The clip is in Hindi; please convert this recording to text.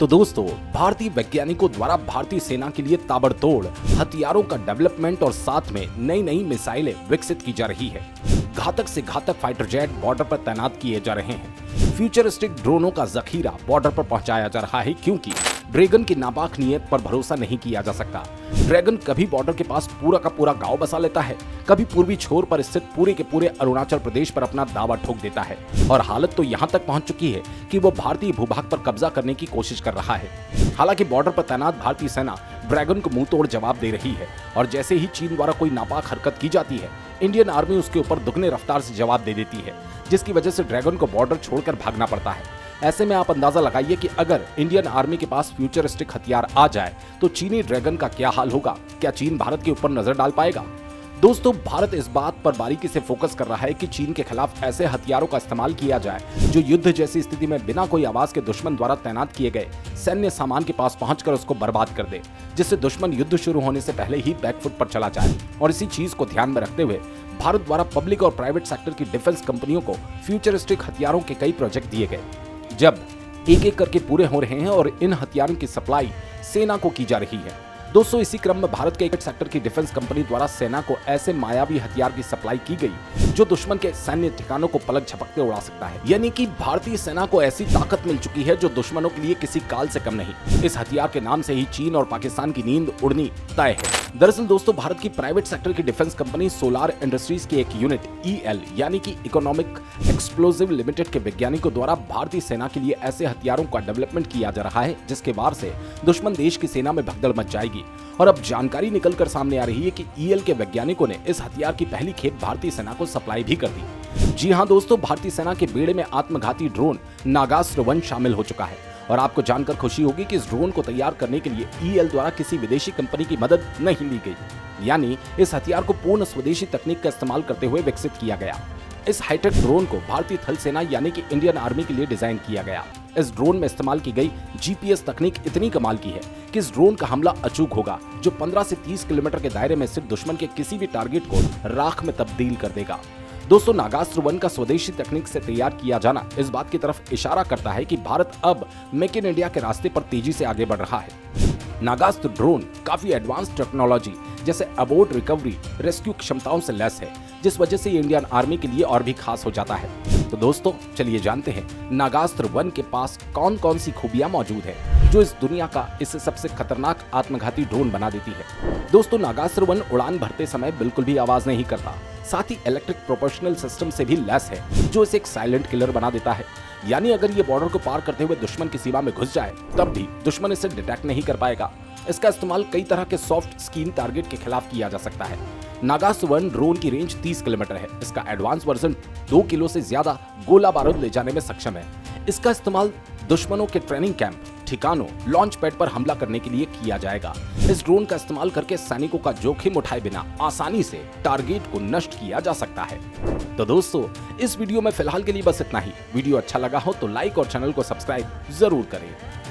तो दोस्तों, भारतीय वैज्ञानिकों द्वारा भारतीय सेना के लिए ताबड़तोड़ हथियारों का डेवलपमेंट और साथ में नई नई मिसाइलें विकसित की जा रही है। घातक से घातक फाइटर जेट बॉर्डर पर तैनात किए जा रहे हैं। फ्यूचरिस्टिक ड्रोनों का जखीरा बॉर्डर पर पहुंचाया जा रहा है, क्योंकि ड्रैगन की नापाक नीयत पर भरोसा नहीं किया जा सकता। ड्रैगन कभी बॉर्डर के पास पूरा का पूरा गांव बसा लेता है, कभी पूर्वी छोर पर स्थित पूरे के पूरे अरुणाचल प्रदेश पर अपना दावा ठोक देता है, और हालत तो यहाँ तक पहुंच चुकी है कि वो भारतीय भूभाग पर कब्जा करने की कोशिश कर रहा है। हालांकि बॉर्डर पर तैनात भारतीय सेना ड्रैगन को मुंह तोड़ जवाब दे रही है, और जैसे ही चीन द्वारा कोई नापाक हरकत की जाती है, इंडियन आर्मी उसके ऊपर दुगने रफ्तार से जवाब दे देती है, जिसकी वजह से ड्रैगन को बॉर्डर छोड़कर भागना पड़ता है। ऐसे में आप अंदाजा लगाइए कि अगर इंडियन आर्मी के पास फ्यूचरिस्टिक हथियार आ जाए तो चीनी ड्रैगन का क्या हाल होगा। क्या चीन भारत के ऊपर नजर डाल पाएगा? दोस्तों, भारत इस बात पर बारीकी से फोकस कर रहा है कि चीन के खिलाफ ऐसे हथियारों का इस्तेमाल किया जाए जो युद्ध जैसी स्थिति में बिना कोई आवाज के दुश्मन द्वारा तैनात किए गए सैन्य सामान के पास पहुंचकर उसको बर्बाद कर दे, जिससे दुश्मन युद्ध शुरू होने से पहले ही बैकफुट पर चला जाए। और इसी चीज को ध्यान में रखते हुए भारत द्वारा पब्लिक और प्राइवेट सेक्टर की डिफेंस कंपनियों को फ्यूचरिस्टिक हथियारों के कई प्रोजेक्ट दिए गए, जब एक एक करके पूरे हो रहे हैं और इन हथियारों की सप्लाई सेना को की जा रही है। दोस्तों, इसी क्रम में भारत के एक सेक्टर की डिफेंस कंपनी द्वारा सेना को ऐसे मायावी हथियार की सप्लाई की गई जो दुश्मन के सैन्य ठिकानों को पलक झपकते उड़ा सकता है। यानी कि भारतीय सेना को ऐसी ताकत मिल चुकी है जो दुश्मनों के लिए किसी काल से कम नहीं। इस हथियार के नाम से ही चीन और पाकिस्तान की नींद उड़नी तय है। दरअसल दोस्तों, भारत की प्राइवेट सेक्टर की डिफेंस कंपनी सोलार इंडस्ट्रीज की एक यूनिट EL यानी कि इकोनॉमिक एक्सप्लोसिव लिमिटेड के वैज्ञानिकों द्वारा भारतीय सेना के लिए ऐसे हथियारों का डेवलपमेंट किया जा रहा है जिसके वार से दुश्मन देश की सेना में भगदड़ मच जाएगी। और अब जानकारी निकलकर सामने आ रही है कि EL के वैज्ञानिकों ने इस हथियार की पहली खेप भारतीय सेना को सप्लाई भी कर दी। जी हां दोस्तों, भारतीय सेना के बेड़े में आत्मघाती ड्रोन नागास्त्र 1 शामिल हो चुका है। और आपको जानकर खुशी होगी कि इस ड्रोन को तैयार करने के लिए EL द्वारा किसी विदेशी कंपनी की मदद नहीं ली गई, यानी इस हथियार को पूर्ण स्वदेशी तकनीक का इस्तेमाल करते हुए विकसित किया गया। इस हाईटेक ड्रोन को भारतीय थल सेना यानी कि इंडियन आर्मी के लिए डिजाइन किया गया। इस ड्रोन में इस्तेमाल की गई GPS तकनीक इतनी कमाल की है कि इस ड्रोन का हमला अचूक होगा, जो 15 से 30 किलोमीटर के दायरे में स्थित दुश्मन के किसी भी टारगेट को राख में तब्दील कर देगा। दोस्तों, नागास्त्र 1 का स्वदेशी तकनीक से तैयार किया जाना इस बात की तरफ इशारा करता है कि भारत अब मेक इन इंडिया के रास्ते पर तेजी से आगे बढ़ रहा है। नागास्त्र ड्रोन काफी एडवांस टेक्नोलॉजी जैसे अबोर्ड रिकवरी रेस्क्यू क्षमताओं से लैस है, जिस वजह से ये इंडियन आर्मी के लिए और भी खास हो जाता है। तो दोस्तों, चलिए जानते हैं नागास्त्र 1 के पास कौन कौन सी खूबियां मौजूद है जो इस दुनिया का इसे सबसे खतरनाक आत्मघाती ड्रोन बना देती है। दोस्तों, नागास्त्र 1 उड़ान भरते समय बिल्कुल भी आवाज नहीं करता, साथ ही इलेक्ट्रिक प्रोपोर्शनल सिस्टम से भी लैस है जो इसे एक साइलेंट किलर बना देता है। यानी अगर ये बॉर्डर को पार करते हुए दुश्मन की सीमा में घुस जाए तब भी दुश्मन इसे डिटेक्ट नहीं कर पाएगा। इसका इस्तेमाल कई तरह के सॉफ्ट स्किन टारगेट के खिलाफ किया जा सकता है। नागास्त्र 1 ड्रोन की रेंज 30 किलोमीटर है। इसका एडवांस वर्जन 2 किलो से ज्यादा गोला बारूद ले जाने में सक्षम है। इसका इस्तेमाल दुश्मनों के ट्रेनिंग कैंप, ठिकानों, लॉन्च पैड पर हमला करने के लिए किया जाएगा। इस ड्रोन का इस्तेमाल करके सैनिकों का जोखिम उठाए बिना आसानी से टारगेट को नष्ट किया जा सकता है। तो दोस्तों, इस वीडियो में फिलहाल के लिए बस इतना ही। वीडियो अच्छा लगा हो तो लाइक और चैनल को सब्सक्राइब जरूर करें।